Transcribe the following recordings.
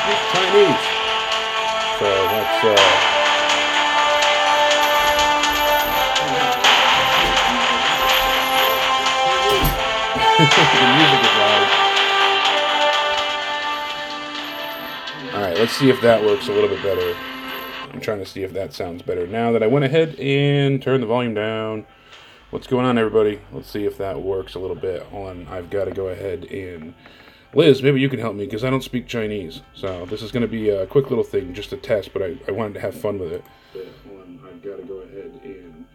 speak Chinese. So that's, the music is loud. Alright, let's see if that works a little bit better. I'm trying to see if that sounds better now that I went ahead and turned the volume down. What's going on, everybody? Let's see if that works a little bit. Hold on, I've got to go ahead and... Liz, maybe you can help me, because I don't speak Chinese. So this is going to be a quick little thing, just a test, but I wanted to have fun with it. Hold on, I've got to go ahead and...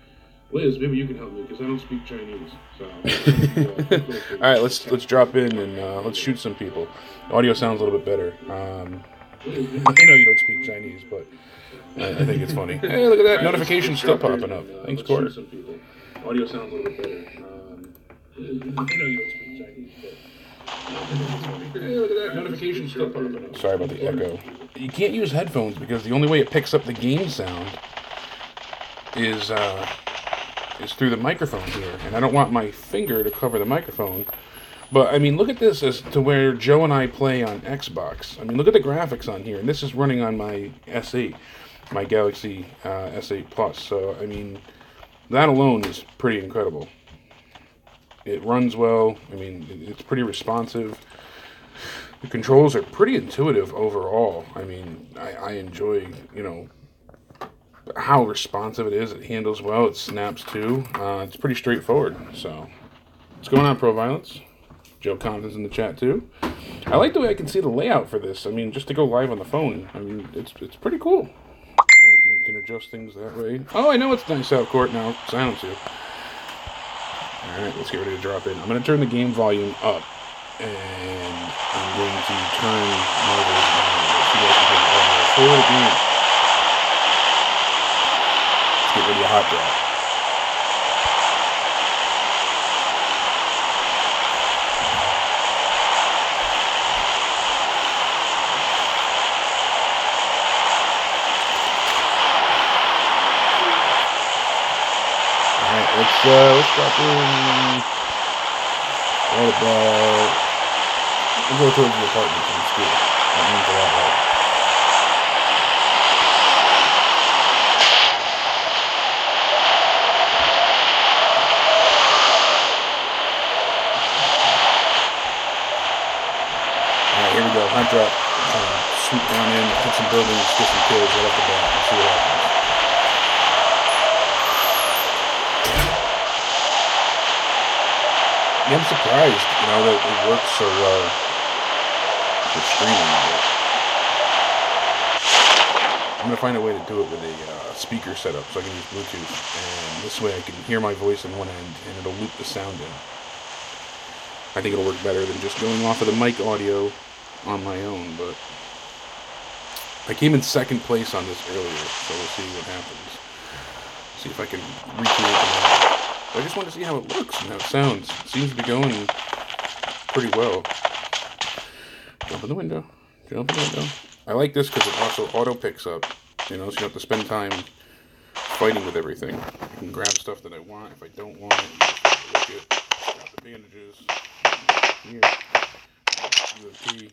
Liz, maybe you can help me, because I don't speak Chinese. So Alright, let's drop in and let's shoot some people. Audio sounds a little bit better. I know you don't speak Chinese, but I think it's funny. Hey, look at that. Notification's still popping up. Thanks, Court. Audio sounds a little bit better. I know you don't speak Chinese, but hey, look at that. Notification's still popping up. Sorry about the echo. You can't use headphones because the only way it picks up the game sound is through the microphone here. And I don't want my finger to cover the microphone. But, I mean, look at this as to where Joe and I play on Xbox. I mean, look at the graphics on here. And this is running on my S8, my Galaxy S8 Plus. So, I mean, that alone is pretty incredible. It runs well. I mean, it's pretty responsive. The controls are pretty intuitive overall. I mean, I enjoy, you know, how responsive it is. It handles well. It snaps too. It's pretty straightforward. So, what's going on, Pro Violence? Joe Compton's in the chat too. I like the way I can see the layout for this. I mean, just to go live on the phone. I mean, it's pretty cool. You can adjust things that way. Oh, I know it's nice out, Court now. Silence you. Alright, let's get ready to drop in. I'm going to turn the game volume up. And I'm going to turn Marvel's down. So you guys can turn the audio for the game. Let's get ready to hot drop. Let's drop in right about, we'll go towards the apartment from school. That means a lot more. Alright, here we go, hot drop. Swoop down in, hit some buildings, get some kills right off the bat. Let's see what happens. I'm surprised, you know, that it works so well for streaming. I'm going to find a way to do it with a speaker setup so I can use Bluetooth. And this way I can hear my voice on one end and it'll loop the sound in. I think it'll work better than just going off of the mic audio on my own. But I came in second place on this earlier, so we'll see what happens. See if I can recreate the I just want to see how it looks and how it sounds. It seems to be going pretty well. Jump in the window. Jump in the window. I like this because it also auto picks up. You know, so you don't have to spend time fighting with everything. I can grab stuff that I want. If I don't want it, look it. Got the bandages. Here. UMP.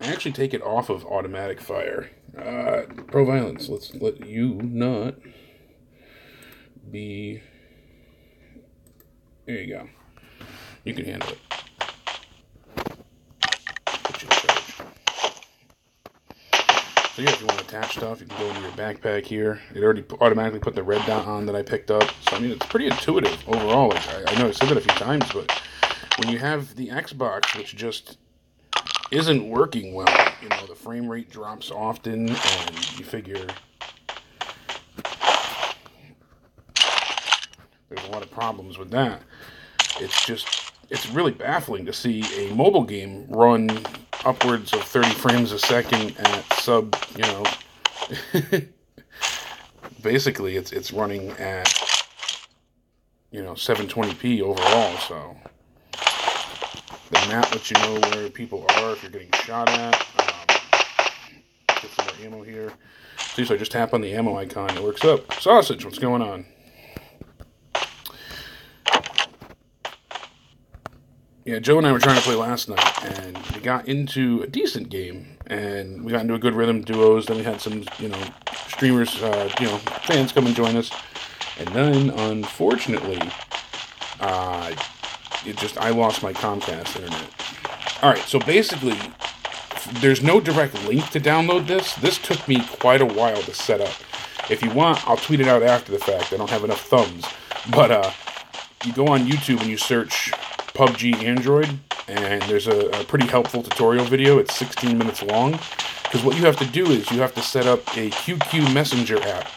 I actually take it off of automatic fire. Pro Violence. Let's let you not be... There you go. You can handle it. Put you in charge. So yeah, if you want to attach stuff, you can go into your backpack here. It already automatically put the red dot on that I picked up. So I mean, it's pretty intuitive overall. Like, I know I said that a few times, but when you have the Xbox, which just isn't working well, you know, the frame rate drops often, and you figure there's a lot of problems with that. It's really baffling to see a mobile game run upwards of 30 frames a second at sub, you know, basically it's running at, you know, 720p overall, so the map lets you know where people are if you're getting shot at. Get some more ammo here. See, so I just tap on the ammo icon, it works up. Sausage, what's going on? Yeah, Joe and I were trying to play last night, and we got into a decent game, and we got into a good rhythm duos. Then we had some, streamers, fans come and join us, and then unfortunately, I lost my Comcast internet. All right, so basically, there's no direct link to download this. This took me quite a while to set up. If you want, I'll tweet it out after the fact. I don't have enough thumbs, but you go on YouTube and you search PUBG Android, and there's a pretty helpful tutorial video. It's 16 minutes long, because what you have to do is you have to set up a QQ Messenger app,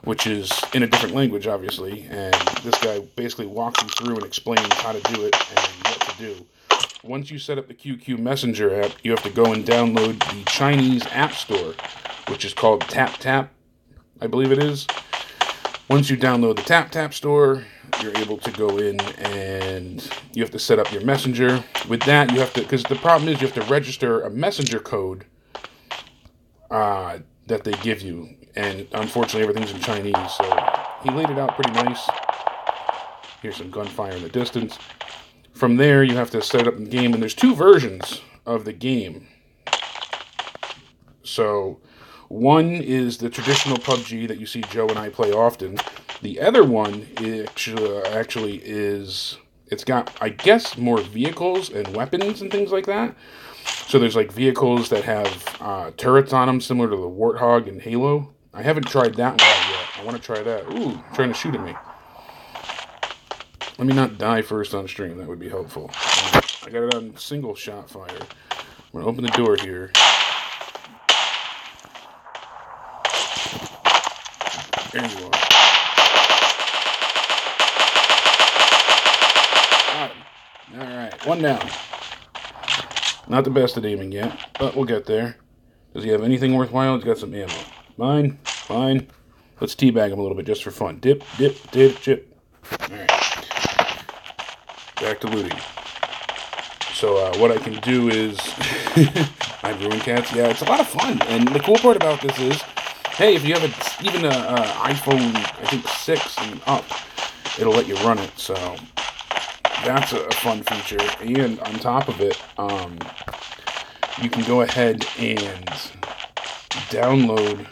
which is in a different language, obviously, and this guy basically walks you through and explains how to do it and what to do. Once you set up the QQ Messenger app, you have to go and download the Chinese App Store, which is called TapTap, I believe it is. Once you download the TapTap Store, you're able to go in and you have to set up your messenger. With that, you have to, because the problem is you have to register a messenger code that they give you. And unfortunately, everything's in Chinese. So he laid it out pretty nice. Here's some gunfire in the distance. From there, you have to set up the game. And there's two versions of the game. So one is the traditional PUBG that you see Joe and I play often. The other one actually is, it's got, I guess, more vehicles and weapons and things like that. So there's like vehicles that have turrets on them, similar to the Warthog in Halo. I haven't tried that one yet. I want to try that. Ooh, trying to shoot at me. Let me not die first on stream. That would be helpful. I got it on single shot fire. I'm going to open the door here. There you are. Alright, one down. Not the best at aiming yet, but we'll get there. Does he have anything worthwhile? He's got some ammo. Fine. Let's teabag him a little bit just for fun. Dip, chip. Alright. Back to looting. So, what I can do is... I've ruined cats. Yeah, it's a lot of fun. And the cool part about this is, hey, if you have even an iPhone, I think 6 and up, it'll let you run it. So that's a fun feature. And on top of it, you can go ahead and download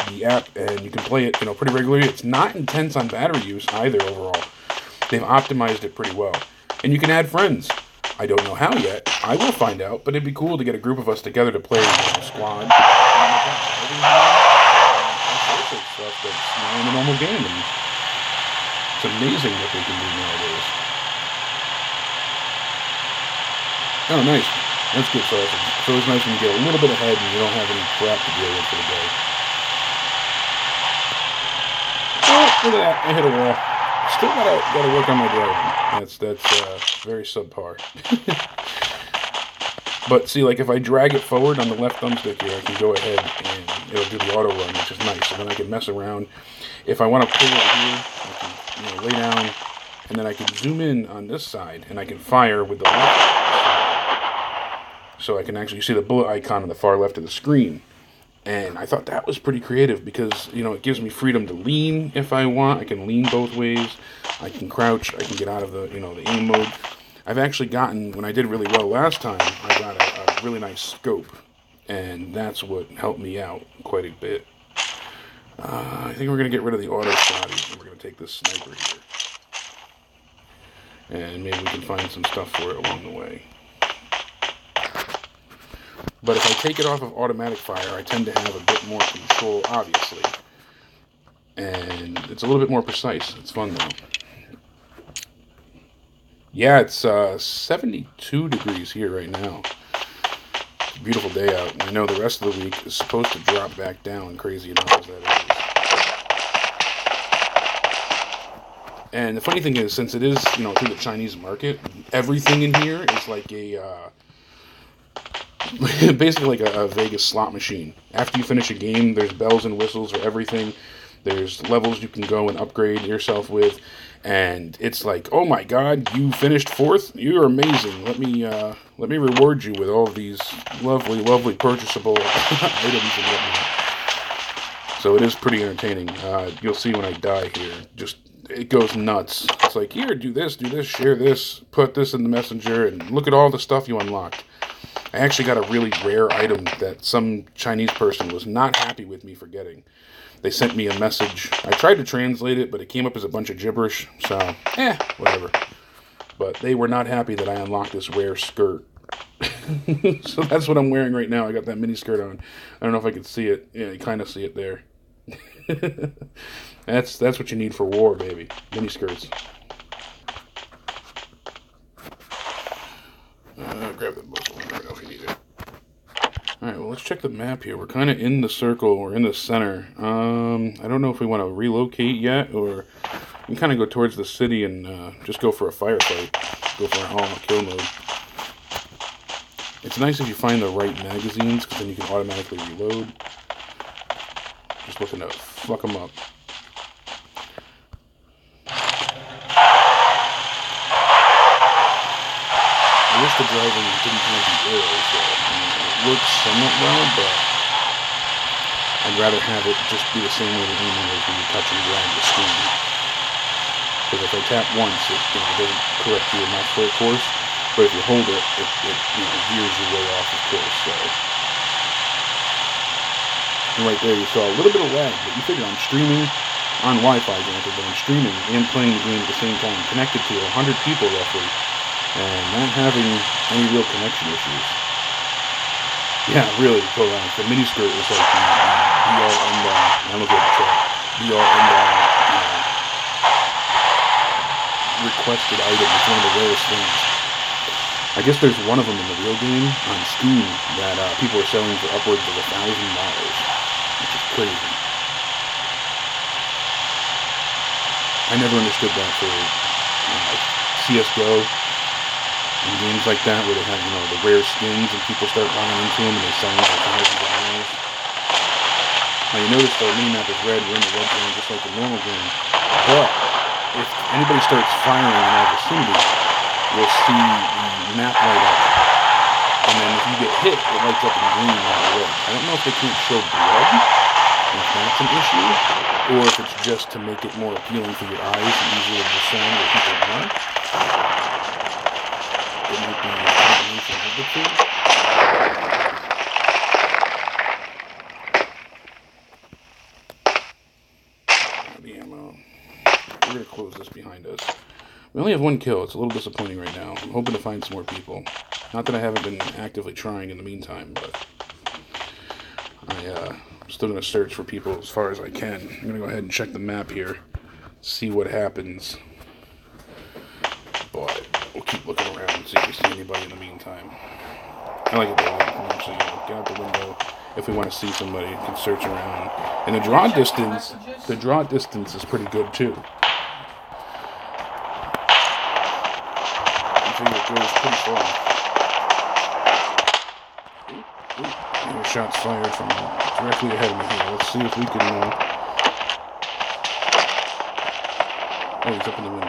the app, and you can play it, pretty regularly. It's not intense on battery use either. Overall, they've optimized it pretty well, and you can add friends. I don't know how yet. I will find out, but it'd be cool to get a group of us together to play a squad. Stuff that's in a normal game, and it's amazing what they can do nowadays. Oh, nice. That's good for us. It's always nice when you get a little bit ahead and you don't have any crap to deal with for the day. Oh, look at that. I hit a wall. Still gotta work on my driving. That's very subpar. But see, like if I drag it forward on the left thumbstick here, I can go ahead and it'll do the auto run, which is nice. So then I can mess around. If I want to pull it here, I can lay down, and then I can zoom in on this side, and I can fire with the left side. So I can actually see the bullet icon on the far left of the screen. And I thought that was pretty creative because, it gives me freedom to lean if I want. I can lean both ways. I can crouch. I can get out of the, the aim mode. I've actually gotten, when I did really well last time, I got a really nice scope. And that's what helped me out quite a bit. I think we're going to get rid of the auto shotty, and we're going to take this sniper here. And maybe we can find some stuff for it along the way. But if I take it off of automatic fire, I tend to have a bit more control, obviously. And it's a little bit more precise. It's fun, though. Yeah, it's 72 degrees here right now. It's a beautiful day out. And I know the rest of the week is supposed to drop back down, crazy enough as that is. And the funny thing is, since it is, through the Chinese market, everything in here is like a... basically like a Vegas slot machine. After you finish a game, there's bells and whistles for everything. There's levels you can go and upgrade yourself with, and it's like, oh my god, you finished 4th? You're amazing. Let me reward you with all of these lovely purchasable items and whatnot. So it is pretty entertaining. You'll see when I die here, just it goes nuts. It's like, here, do this, share this, put this in the messenger, and look at all the stuff you unlocked. I actually got a really rare item that some Chinese person was not happy with me for getting. They sent me a message. I tried to translate it, but it came up as a bunch of gibberish, so, whatever. But they were not happy that I unlocked this rare skirt. So that's what I'm wearing right now. I got that mini skirt on. I don't know if I can see it. Yeah, you kind of see it there. That's what you need for war, baby. Mini skirts. Grab the book. I don't know if you need it. Alright, well, let's check the map here. We're kind of in the circle. We're in the center. I don't know if we want to relocate yet, or we can kind of go towards the city and just go for a firefight. Go for an all-out kill mode. It's nice if you find the right magazines, because then you can automatically reload. Just looking to fuck them up. I wish the driving didn't have the arrows there. It works somewhat well, but I'd rather have it just be the same way the aiming is when you touch and drag the screen. Because if I tap once, it doesn't correct you enough for a course. But if you hold it, it veers you way off, of course. So. And right there, you saw a little bit of lag, but you figure I'm streaming on Wi-Fi, granted, but I'm streaming and playing the game at the same time, connected to 100 people roughly, and not having any real connection issues. Yeah, really, the mini skirt was like the be-all, end-all, I don't know if you have to check, be-all, end-all, requested item. It's one of the rarest things. I guess there's one of them in the real game on Steam that people are selling for upwards of $1,000, which is crazy. I never understood that for CSGO and games like that where they have, the rare skins and people start buying into them and they sell them for thousands of dollars. Now you notice the mini-map is red, we're in the red zone just like the normal game. But if anybody starts firing in our vicinity, you'll see the map light up. And then if you get hit, it lights up in green, not red. I don't know if they can't show blood, if that's an issue, or if it's just to make it more appealing for your eyes and easier to discern where people are. It might be a combination of the two. The ammo. We're going to close this behind us. We only have one kill. It's a little disappointing right now. I'm hoping to find some more people. Not that I haven't been actively trying in the meantime, but I'm still going to search for people as far as I can. I'm going to go ahead and check the map here, see what happens. But we'll keep looking around and see if we see anybody in the meantime. I like it though. We can actually get out the window if we want to see somebody. We can search around. And the draw distance is pretty good too. It goes pretty far. Ooh, shots fired from directly ahead of me here. Let's see if we can. Oh, he's up in the window.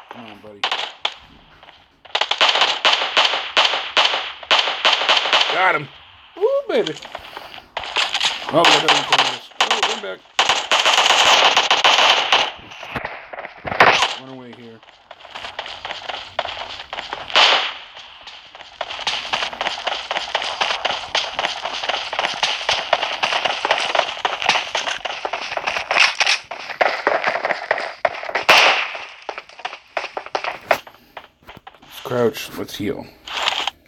Come on, buddy. Got him. Ooh, baby. Oh, we got another one. Oh, run back. Run away here. Let's crouch. Let's heal.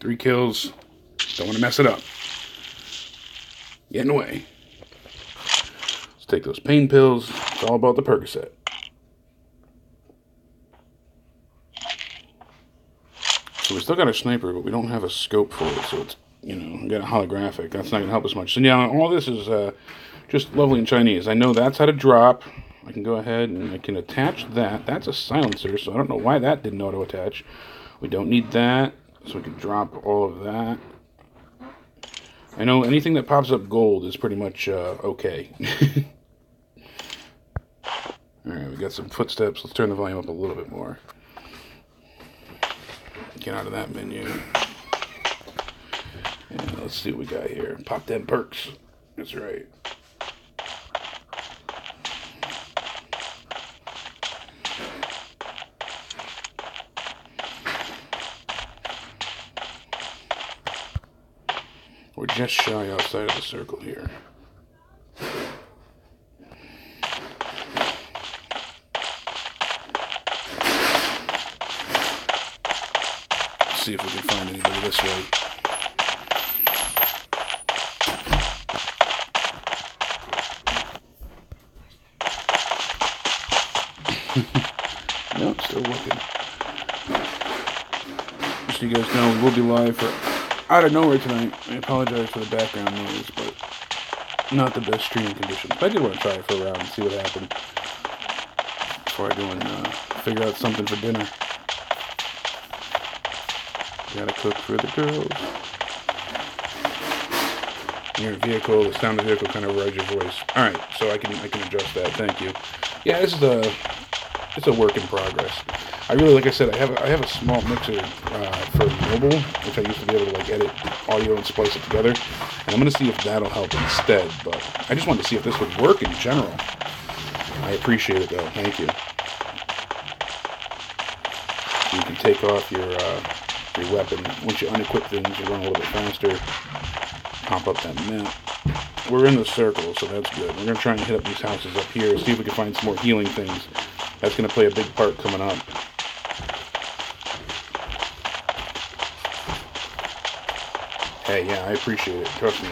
3 kills. Don't want to mess it up. Get in the way. Let's take those pain pills. It's all about the Percocet. So we still got a sniper, but we don't have a scope for it. So it's, we got a holographic. That's not going to help us much. So yeah, all this is just lovely in Chinese. I know that's how to drop. I can go ahead and I can attach that. That's a silencer, so I don't know why that didn't auto-attach. We don't need that, so we can drop all of that. I know anything that pops up gold is pretty much okay. Alright, we got some footsteps. Let's turn the volume up a little bit more. get out of that menu. And let's see what we got here. Pop them perks. That's right. We're just shy outside of the circle here. Let's see if we can find anybody this way. No, still working. Just so you guys know, we will be live for out of nowhere tonight. I apologize for the background noise, but not the best streaming conditions. But I did want to try it for a round and see what happened before I go and figure out something for dinner. Gotta cook for the girls. Your vehicle, the sound of the vehicle kind of overrides your voice. All right, so I can adjust that. Thank you. Yeah, this is it's a work in progress. I really, like I said, I have a small mixer for mobile, which I used to be able to like edit audio and splice it together, and I'm gonna see if that'll help instead. But I just wanted to see if this would work in general. I appreciate it though. Thank you. You can take off your weapon once you unequip things. You run a little bit faster. Pop up that map. We're in the circle, so that's good. We're gonna try and hit up these houses up here. See if we can find some more healing things. That's gonna play a big part coming up. Hey, yeah, I appreciate it. Trust me.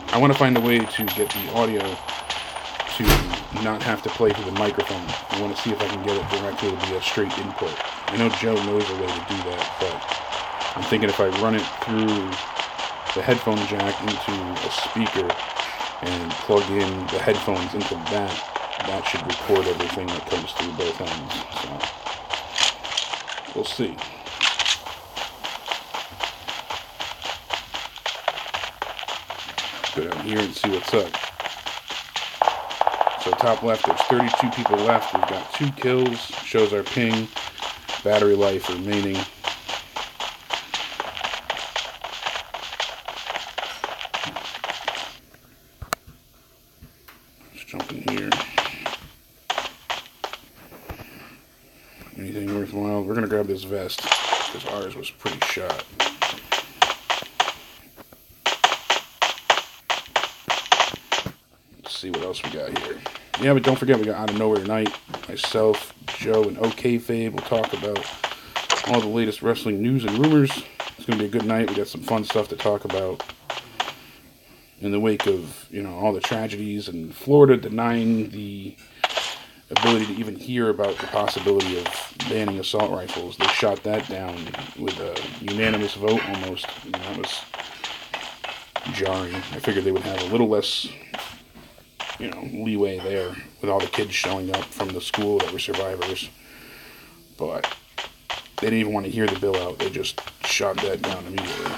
I want to find a way to get the audio to not have to play through the microphone. I want to see if I can get it directly to be a straight input. I know Joe knows a way to do that, but I'm thinking if I run it through the headphone jack into a speaker and plug in the headphones into that should record everything that comes through both ends. So we'll see. Go down here and see what's up. So top left, there's 32 people left. We've got 2 kills. Shows our ping. Battery life remaining. Let's jump in here. Anything worthwhile? We're going to grab this vest because ours was pretty shot. See what else we got here. Yeah, but don't forget, we got Out of Nowhere tonight. Myself, Joe, and OK Fabe will talk about all the latest wrestling news and rumors. It's going to be a good night. We got some fun stuff to talk about in the wake of, all the tragedies and Florida denying the ability to even hear about the possibility of banning assault rifles. They shot that down with a unanimous vote almost, and that was jarring. I figured they would have a little less leeway there with all the kids showing up from the school that were survivors. But they didn't even want to hear the bill out. They just shot that down immediately.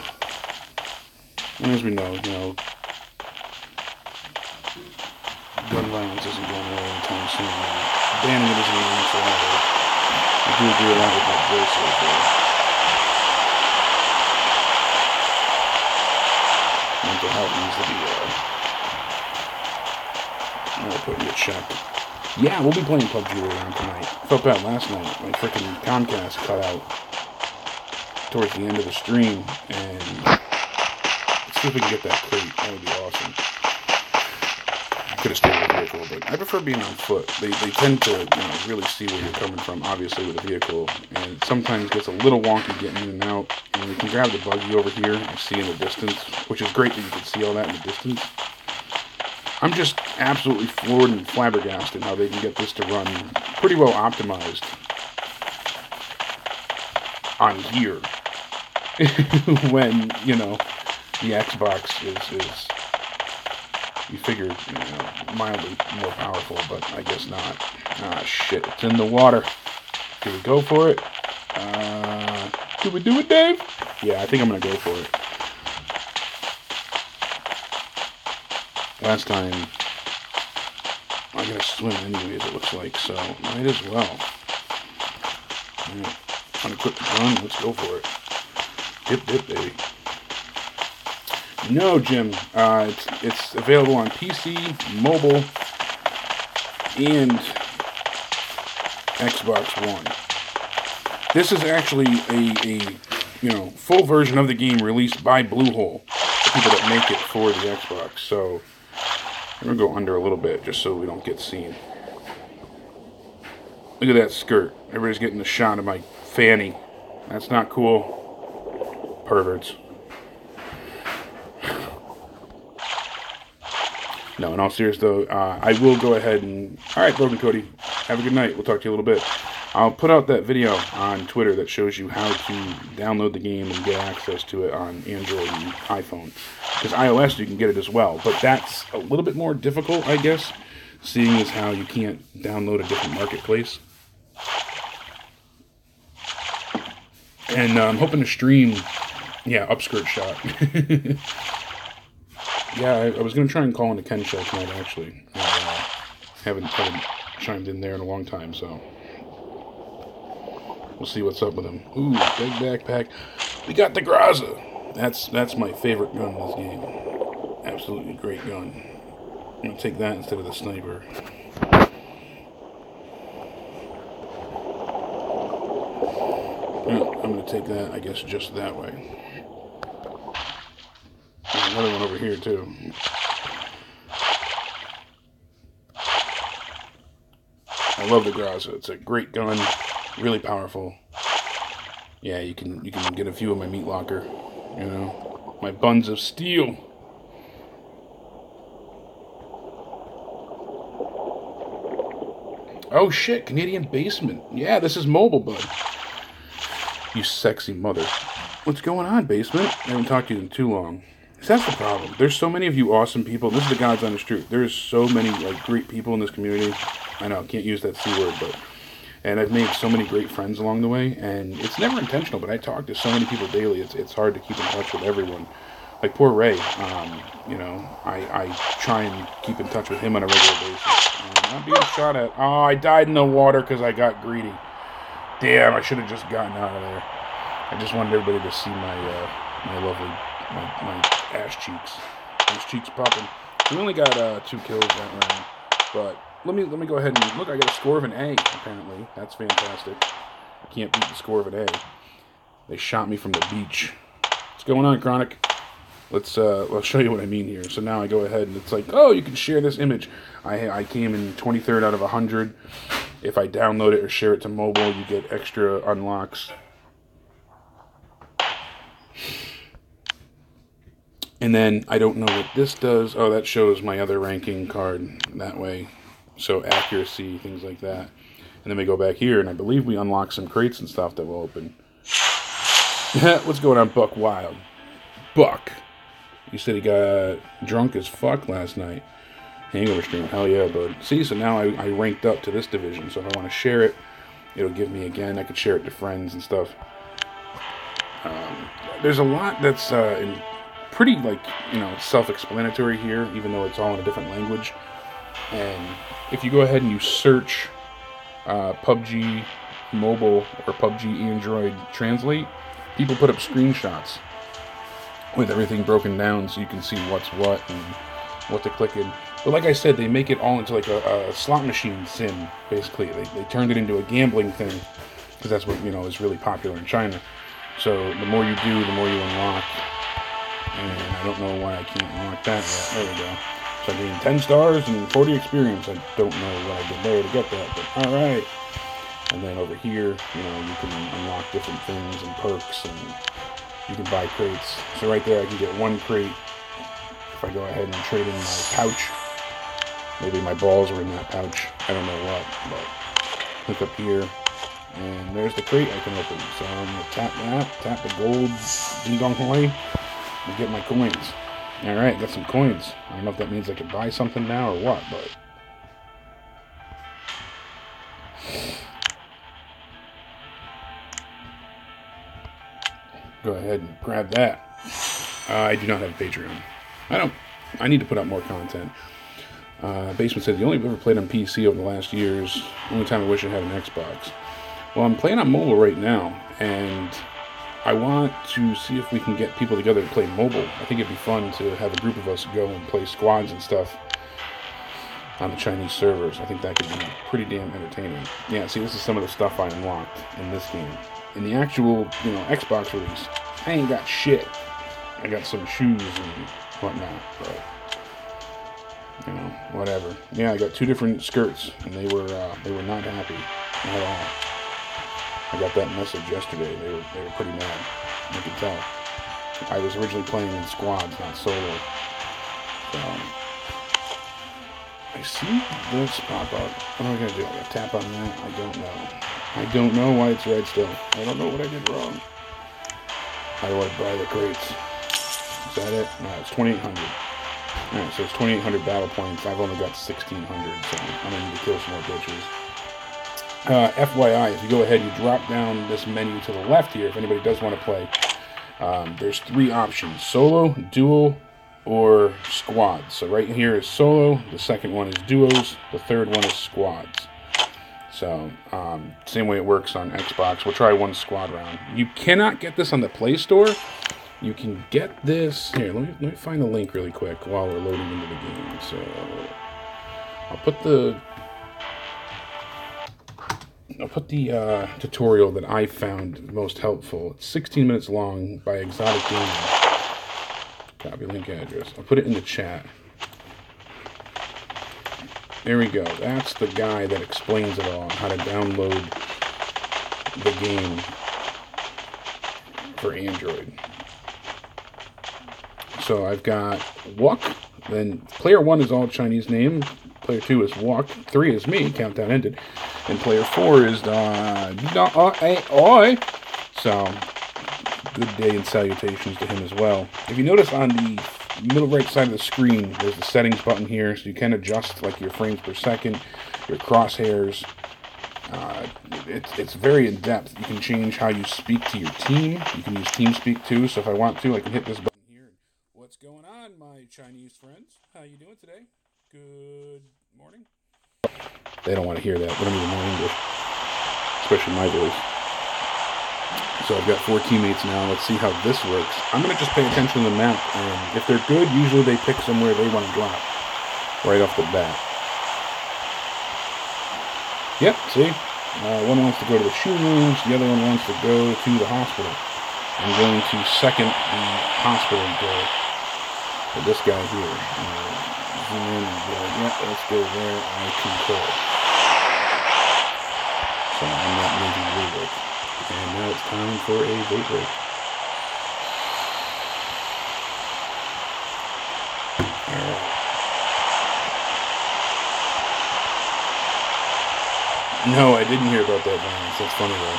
And as we know, gun violence isn't going away anytime soon. Banning it isn't even forever. I do agree a lot with what Joe said there. Mental health needs to be I'll put in a check. Yeah, we'll be playing PUBG around tonight. Felt bad last night. My freaking Comcast cut out towards the end of the stream, and let's see if we can get that crate. That would be awesome. Could have stayed with the vehicle, but I prefer being on foot. They tend to really see where you're coming from, obviously, with a vehicle, and it sometimes gets a little wonky getting in and out. And you can grab the buggy over here and see in the distance, which is great that you can see all that in the distance. I'm just absolutely floored and flabbergasted how they can get this to run pretty well optimized on here when, the Xbox is you figure, mildly more powerful, but I guess not. Ah, shit, it's in the water. Do we go for it? Do we do it, Dave? Yeah, I think I'm going to go for it. Last time, I'm going to swim anyways, it looks like, so might as well. Right. Unequip the gun. Let's go for it. Dip, dip, baby. No, Jim. It's available on PC, mobile, and Xbox One. This is actually a full version of the game released by Bluehole, the people that make it for the Xbox. So I'm gonna go under a little bit just so we don't get seen. Look at that skirt. Everybody's getting a shot of my fanny. That's not cool. Perverts. No, in all seriousness though, I will go ahead and... Alright, Broken Cody, have a good night. We'll talk to you a little bit. I'll put out that video on Twitter that shows you how to download the game and get access to it on Android and iPhone. Because iOS, you can get it as well. But that's a little bit more difficult, I guess, seeing as how you can't download a different marketplace. And I'm hoping to stream, upskirt shot. Yeah, I was going to try and call into Ken show tonight, actually. Haven't chimed in there in a long time, so we'll see what's up with him. Ooh, big backpack. We got the Graza. That's my favorite gun in this game. Absolutely great gun. I'm going to take that instead of the sniper. I'm going to take that, I guess, just that way. There's another one over here, too. I love the Graza. It's a great gun, really powerful. Yeah, you can get a few in my meat locker, my buns of steel. Oh shit, Canadian Basement. Yeah, this is mobile, bud. You sexy mother. What's going on, Basement? I haven't talked to you in too long. That's the problem. There's so many of you awesome people. This is the God's honest truth. There's so many great people in this community. I know, can't use that C word, and I've made so many great friends along the way, and it's never intentional, but I talk to so many people daily, it's hard to keep in touch with everyone. Like poor Ray, I try and keep in touch with him on a regular basis. I'm being shot at. Oh, I died in the water because I got greedy. Damn, I should have just gotten out of there. I just wanted everybody to see my lovely, my ass cheeks. Ass cheeks popping. We only got 2 kills that round, but let me go ahead and look. I got a score of an A. Apparently, that's fantastic. I can't beat the score of an A. They shot me from the beach. What's going on, Chronic? I'll show you what I mean here. So now I go ahead and it's like, oh, you can share this image. I came in 23rd out of 100. If I download it or share it to mobile, you get extra unlocks. And then I don't know what this does. Oh, that shows my other ranking card that way. So accuracy, things like that. And then we go back here, and I believe we unlock some crates and stuff that will open. What's going on, Buck Wild? Buck. You said he got drunk as fuck last night. Hangover stream. Hell yeah, bud. See, so now I ranked up to this division. So if I want to share it, it'll give me again. I could share it to friends and stuff. There's a lot that's pretty, self-explanatory here, even though it's all in a different language. And if you go ahead and you search PUBG Mobile or PUBG Android Translate, people put up screenshots with everything broken down so you can see what's what and what to click in. But like I said, they make it all into like a slot machine sim, basically. They turned it into a gambling thing because that's what, is really popular in China. So the more you do, the more you unlock. And I don't know why I can't unlock that yet. There we go. So I gained 10 stars and 40 experience. I don't know what I did there to get that, but alright. And then over here, you can unlock different things and perks, and you can buy crates. So right there I can get 1 crate if I go ahead and trade in my pouch. Maybe my balls are in that pouch. I don't know what, but click up here, and there's the crate I can open. So I'm going to tap that, tap the gold ding dong hoi, and get my coins. Alright, got some coins. I don't know if that means I can buy something now or what, but go ahead and grab that. I do not have a Patreon. I need to put out more content. Basement says, the only I've ever played on PC over the last years. Only time I wish I had an Xbox. Well, I'm playing on mobile right now, and I want to see if we can get people together to play mobile. I think it'd be fun to have a group of us go and play squads and stuff on the Chinese servers. I think that could be pretty damn entertaining. Yeah, see, this is some of the stuff I unlocked in this game. In the actual, Xbox release, I ain't got shit. I got some shoes and whatnot, but, whatever. Yeah, I got 2 different skirts, and they were not happy at all. I got that message yesterday. They were pretty mad. You can tell. I was originally playing in squads, not solo. So, I see this pop up. What am I gonna do? I gotta tap on that? I don't know. I don't know why it's red still. I don't know what I did wrong. How do I buy the crates? Is that it? No, it's 2,800. Alright, so it's 2,800 battle points. I've only got 1,600, so I'm gonna need to kill some more bitches. FYI, if you go ahead, you drop down this menu to the left here, if anybody does want to play, there's 3 options: solo, duo, or squads. So right here is solo, the second one is duos, the third one is squads. So, same way it works on Xbox. We'll try one squad round. You cannot get this on the Play Store. You can get this... Here, let me find the link really quick while we're loading into the game. So, I'll put the tutorial that I found most helpful. It's 16 minutes long by Exotic Gaming. Copy link address. I'll put it in the chat. There we go. That's the guy that explains it all, how to download the game for Android. So I've got Wuk, then player 1 is all Chinese name, player 2 is Wuk, 3 is me, countdown ended, and player 4 is Oi. So, good day and salutations to him as well. If you notice on the middle right side of the screen, there's the settings button here, so you can adjust like your frames per second, your crosshairs. It's very in depth. You can change how you speak to your team. You can use TeamSpeak too. So if I want to, I can hit this button here. What's going on, my Chinese friends? How you doing today? Good morning. They don't want to hear that. They don't even know English, especially my voice. So I've got 4 teammates now. Let's see how this works. I'm going to just pay attention to the map, and if they're good, usually they pick somewhere they want to drop right off the bat. Yep, see? One wants to go to the shoe rooms, the other one wants to go to the hospital. I'm going to second the hospital door for this guy here. Zoom in and go, yeah, let's go there. I concur. So I'm not moving really. And now it's time for a vote break. Alright. No, I didn't hear about that violence. That's funny though.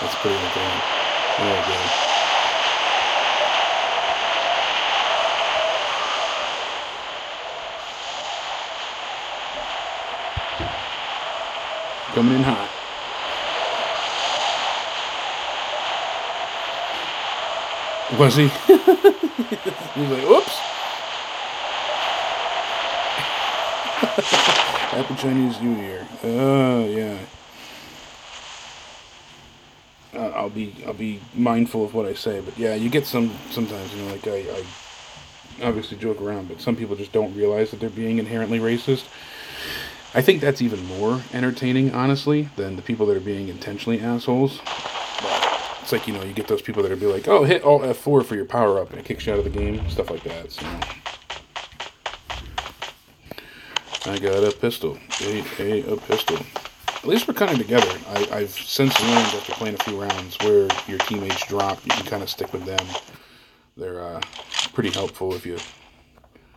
That's pretty entertaining. Oh, good. Coming in hot. Was he? He was like, oops. Happy Chinese New Year. Yeah. I'll be mindful of what I say, but yeah, you get sometimes, like I obviously joke around, but some people just don't realize that they're being inherently racist. I think that's even more entertaining, honestly, than the people that are being intentionally assholes. But it's like, you get those people that are be like, oh, hit Alt F4 for your power up, and it kicks you out of the game, stuff like that. So I got a pistol, a pistol. At least we're kind of together. I've since learned after playing a few rounds where your teammates drop, you can kind of stick with them. They're pretty helpful if you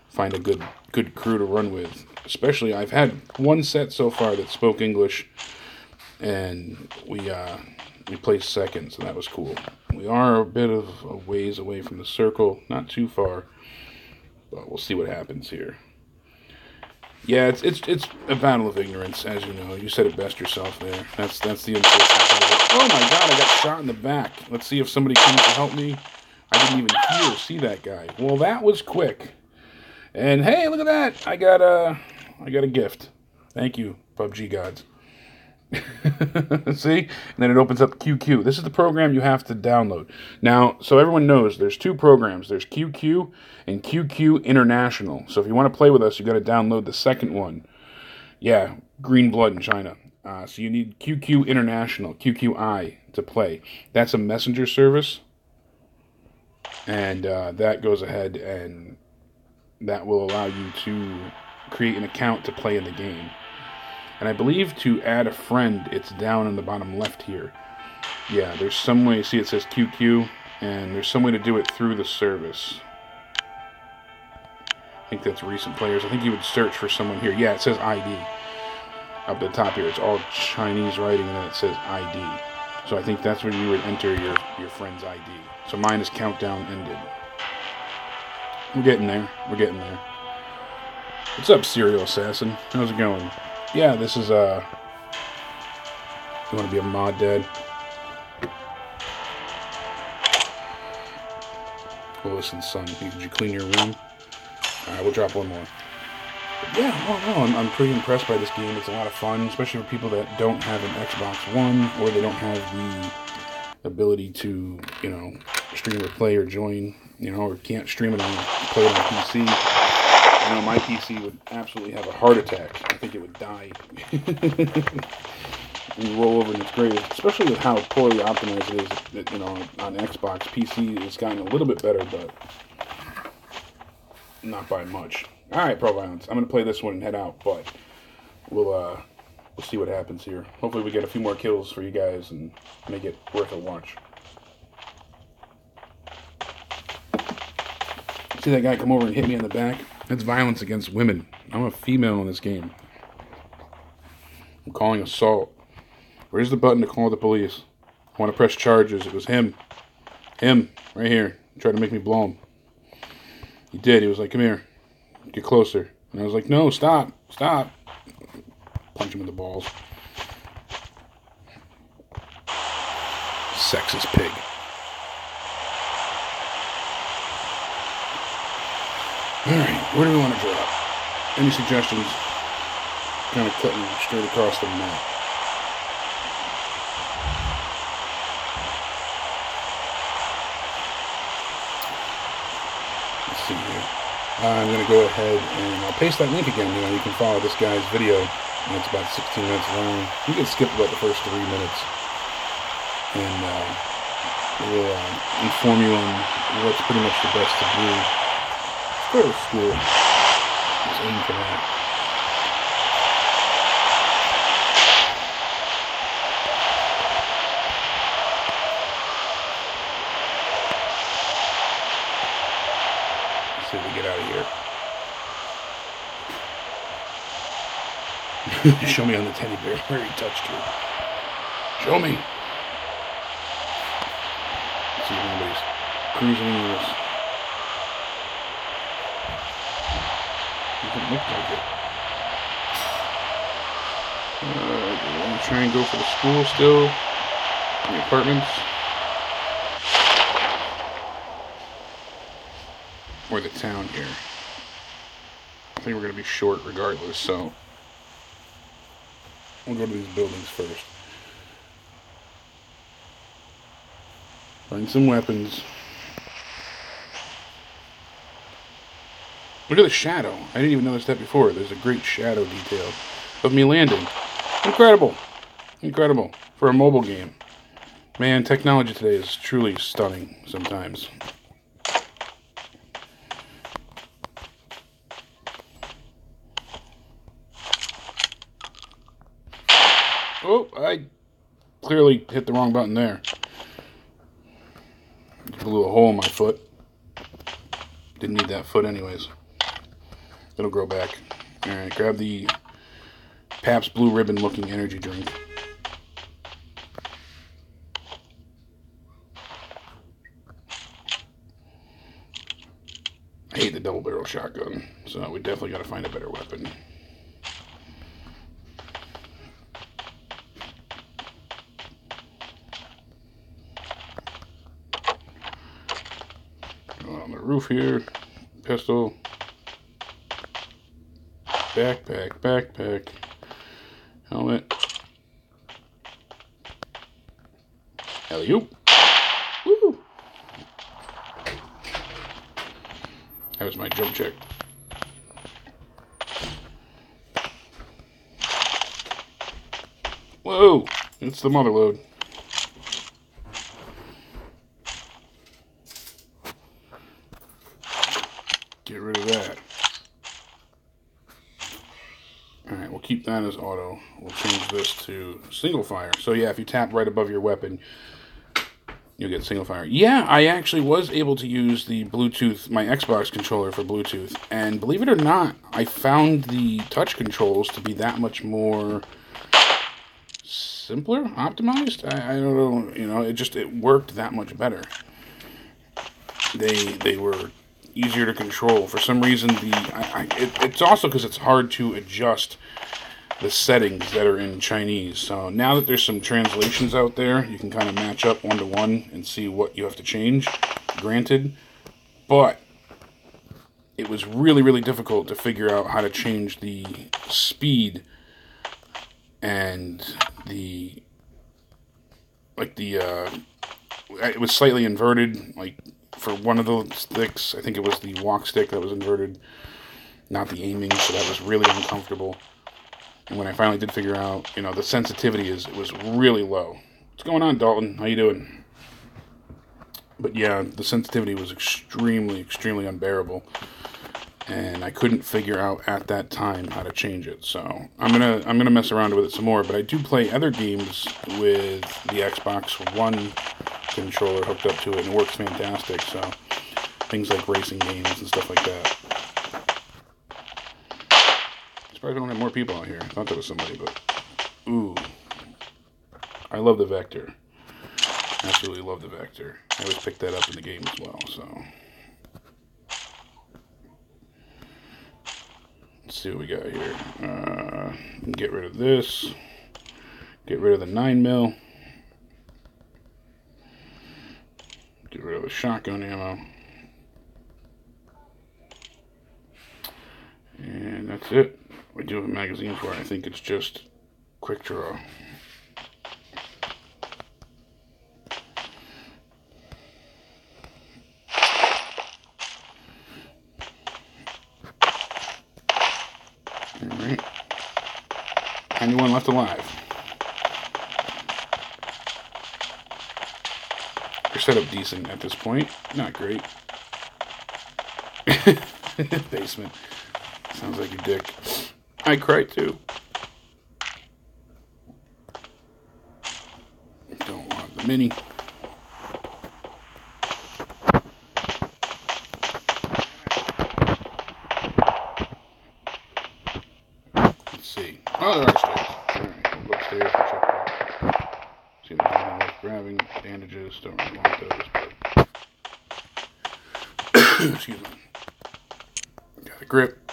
find a good crew to run with. Especially, I've had one set so far that spoke English, and we placed second, so that was cool. We are a bit of a ways away from the circle, not too far, but we'll see what happens here. Yeah, it's a battle of ignorance, as you know. You said it best yourself there. That's the unfortunate part of it. Oh my god, I got shot in the back. Let's see if somebody comes to help me. I didn't even hear or see that guy. Well, that was quick. And hey, look at that. I got a gift. Thank you, PUBG gods. See? And then it opens up QQ. This is the program you have to download. Now, so everyone knows, there's two programs. There's QQ and QQ International. So if you want to play with us, you got to download the second one. Yeah, green blood in China. So you need QQ International, QQI, to play. That's a messenger service. And that goes ahead and that will allow you to create an account to play in the game. And I believe to add a friend, it's down in the bottom left here. Yeah, there's some way. See, it says QQ, and there's some way to do it through the service. I think that's recent players. I think you would search for someone here. Yeah, it says ID. Up the top here, it's all Chinese writing, and then it says ID. So I think that's where you would enter your friend's ID. So mine is countdown ended. We're getting there. We're getting there. What's up, Serial Assassin? How's it going? Yeah, this is, you want to be a mod, Dad? Well, listen, son, did you clean your room? Alright, we'll drop one more. But yeah, no, I'm pretty impressed by this game. It's a lot of fun, especially for people that don't have an Xbox One, or they don't have the ability to, you know, stream or play or join, you know, or can't stream it on, play it on PC. You know, my PC would absolutely have a heart attack. I think it would die. And you roll over and it's great, especially with how poorly optimized it is. That, you know, on Xbox, PC has gotten a little bit better, but not by much. All right, Pro Violence. I'm gonna play this one and head out, but we'll see what happens here. Hopefully, we get a few more kills for you guys and make it worth a watch. See that guy come over and hit me in the back? That's violence against women. I'm a female in this game. I'm calling assault. Where's the button to call the police? I want to press charges. It was him. Him, right here. He tried to make me blow him. He did. He was like, come here. Get closer. And I was like, no, stop. Stop. Punch him in the balls. Sexist pig. Alright, where do we want to drop? Any suggestions? Kind of cutting straight across the map. Let's see here. I'm going to go ahead and I'll paste that link again. You know, you can follow this guy's video. And it's about 16 minutes long. You can skip about the first 3 minutes. And it will inform you on what's pretty much the best to do. Go to school. Let's aim for that. Let's see if we get out of here. Show me on the teddy bear where he touched her. Show me. Let's see if anybody's cruising in this. Doesn't look like it. Do we want to try and go for the school still? The apartments? Or the town here? I think we're going to be short regardless, so we'll go to these buildings first. Find some weapons. Look at the shadow. I didn't even notice that before. There's a great shadow detail of me landing. Incredible. Incredible. For a mobile game. Man, technology today is truly stunning sometimes. Oh, I clearly hit the wrong button there. Blew a hole in my foot. Didn't need that foot anyways. It'll grow back. Alright, grab the Pabst Blue Ribbon looking energy drink. I hate the double barrel shotgun, so we definitely got to find a better weapon. roof here. Pistol. Backpack. Helmet. Alley-oop. Woo! That was my jump check. Whoa! It's the mother load. Get rid of that. Alright, we'll keep that as auto. We'll change this to single fire. So yeah, if you tap right above your weapon, you'll get single fire. Yeah, I actually was able to use the Bluetooth, my Xbox controller for Bluetooth. And believe it or not, I found the touch controls to be that much more simpler, optimized. I don't know, you know, it worked that much better. They were easier to control. For some reason, it's also because it's hard to adjust the settings that are in Chinese. So now that there's some translations out there, you can kind of match up one-to-one and see what you have to change, granted. But it was really, really difficult to figure out how to change the speed and it was slightly inverted, like for one of the sticks. I think it was the walk stick that was inverted, not the aiming, so that was really uncomfortable. And when I finally did figure out, you know, the sensitivity was really low. What's going on, Dalton? How you doing? But yeah, the sensitivity was extremely, extremely unbearable. And I couldn't figure out at that time how to change it. So I'm gonna mess around with it some more. But I do play other games with the Xbox One controller hooked up to it, and it works fantastic. So things like racing games and stuff like that. Surprised I don't have more people out here. I thought there was somebody, but ooh, I love the Vector. Absolutely love the Vector. I always pick that up in the game as well. So. Let's see what we got here. Get rid of this. Get rid of the 9mm. Get rid of the shotgun ammo. And that's it. We do have a magazine for it. I think it's just quick draw. Alright. Anyone left alive? You're set up decent at this point. Not great. Basement. Sounds like a dick. I cry too. Don't want the mini. Let's see. Oh, there are stairs. Alright, we'll go upstairs and check that. See if there's anything worth grabbing. Bandages. Don't really want those, but excuse me. Got a grip.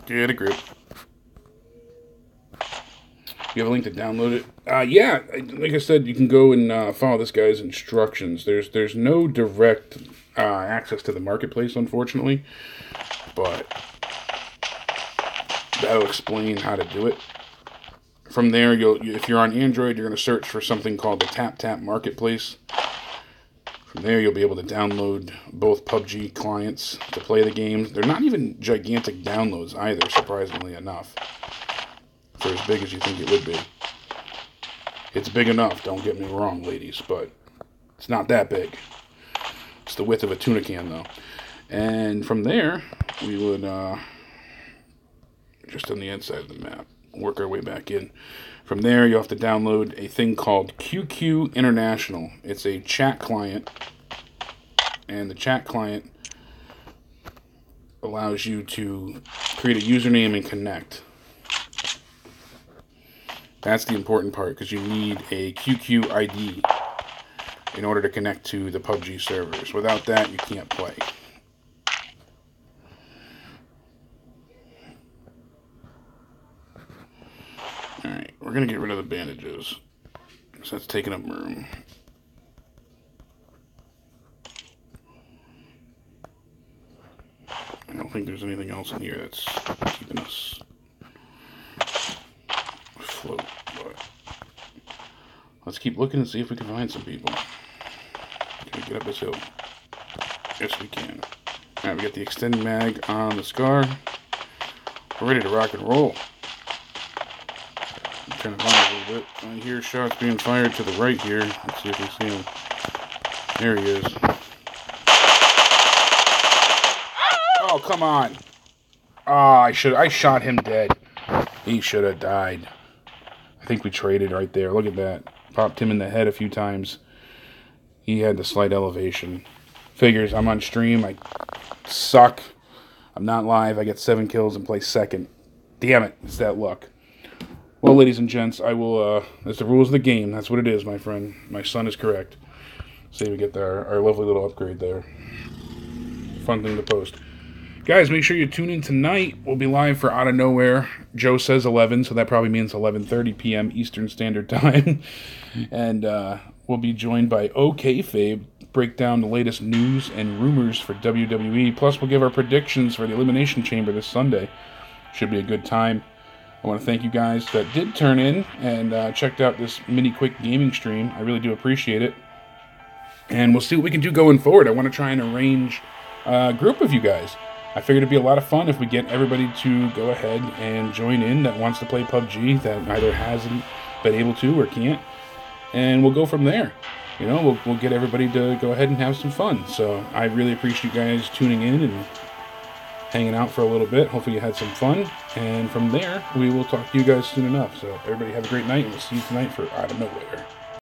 Get a grip. You have a link to download it? Yeah, like I said, you can go and follow this guy's instructions. There's no direct access to the marketplace, unfortunately, but that'll explain how to do it. From there, if you're on Android, you're going to search for something called the TapTap Marketplace. From there, you'll be able to download both PUBG clients to play the games. They're not even gigantic downloads either, surprisingly enough. For as big as you think it would be. It's big enough, don't get me wrong, ladies, but it's not that big. It's the width of a tuna can, though. And from there, we would, just on the inside of the map, work our way back in. From there, you have to download a thing called QQ International. It's a chat client, and the chat client allows you to create a username and connect. That's the important part, because you need a QQ ID in order to connect to the PUBG servers. Without that, you can't play. Alright, we're going to get rid of the bandages, because that's taking up room. think there's anything else in here that's keeping us afloat. But let's keep looking and see if we can find some people. Can we get up this hill? Yes, we can. Alright, we got the extended mag on the Scar. We're ready to rock and roll. I'm trying to find a little bit. I hear shots being fired to the right here. Let's see if we see him. There he is. Oh, come on. Oh, I shot him dead. He should have died. I think we traded right there. Look at that. Popped him in the head a few times. He had the slight elevation. Figures, I'm on stream. I suck. I'm not live. I get 7 kills and play second. Damn it. It's that luck. Well, ladies and gents, I will, that's the rules of the game. That's what it is, my friend. My son is correct. See, we get our lovely little upgrade there. Fun thing to post. Guys, make sure you tune in tonight. We'll be live for Out of Nowhere. Joe says 11, so that probably means 11:30 p.m. Eastern Standard Time. And we'll be joined by OKFabe, break down the latest news and rumors for WWE. Plus, we'll give our predictions for the Elimination Chamber this Sunday. Should be a good time. I want to thank you guys that did turn in and checked out this mini quick gaming stream. I really do appreciate it. And we'll see what we can do going forward. I want to try and arrange a group of you guys. I figured it'd be a lot of fun if we get everybody to go ahead and join in that wants to play PUBG, that either hasn't been able to or can't. And we'll go from there. You know, we'll get everybody to go ahead and have some fun. So I really appreciate you guys tuning in and hanging out for a little bit. Hopefully you had some fun. And from there, we will talk to you guys soon enough. So everybody have a great night, and we'll see you tonight for Out of Nowhere.